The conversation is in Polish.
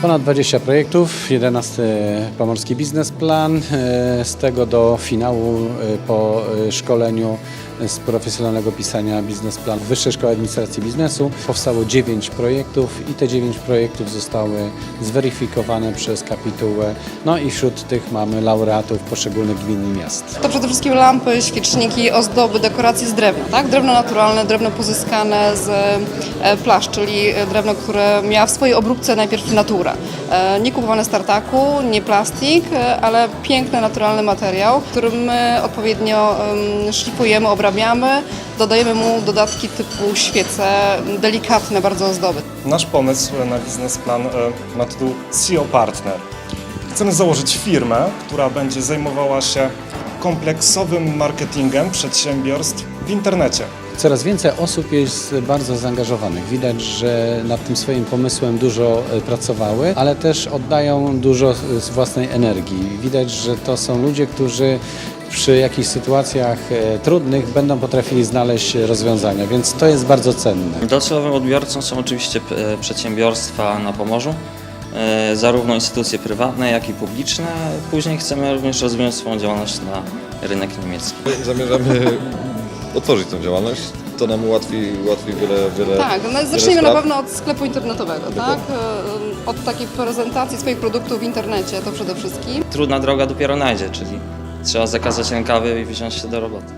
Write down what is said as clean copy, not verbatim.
Ponad 20 projektów, 11 Pomorski Biznesplan, z tego do finału po szkoleniu z profesjonalnego pisania biznesplanu w Wyższej Szkole Administracji Biznesu powstało 9 projektów i te 9 projektów zostały zweryfikowane przez kapitułę. No i wśród tych mamy laureatów poszczególnych gmin i miast. To przede wszystkim lampy, świeczniki, ozdoby, dekoracje z drewna. Tak? Drewno naturalne, drewno pozyskane z plaż, czyli drewno, które miała w swojej obróbce najpierw natura. Nie kupowane z tartaku, nie plastik, ale piękny, naturalny materiał, który my odpowiednio szlifujemy, obrabiamy, dodajemy mu dodatki typu świece, delikatne bardzo ozdoby. Nasz pomysł na biznesplan ma tytuł CEO Partner. Chcemy założyć firmę, która będzie zajmowała się kompleksowym marketingiem przedsiębiorstw w internecie. Coraz więcej osób jest bardzo zaangażowanych. Widać, że nad tym swoim pomysłem dużo pracowały, ale też oddają dużo z własnej energii. Widać, że to są ludzie, którzy przy jakichś sytuacjach trudnych będą potrafili znaleźć rozwiązania, więc to jest bardzo cenne. Docelowym odbiorcą są oczywiście przedsiębiorstwa na Pomorzu, zarówno instytucje prywatne, jak i publiczne. Później chcemy również rozwinąć swoją działalność na rynek niemiecki. Zamierzamy otworzyć tę działalność. To nam ułatwi wiele Tak, no zacznijmy wiele na spraw. pewno od sklepu internetowego, tak? Od takiej prezentacji swoich produktów w internecie, to przede wszystkim. Trudna droga dopiero najdzie, czyli trzeba zakazać rękawy i wziąć się do roboty.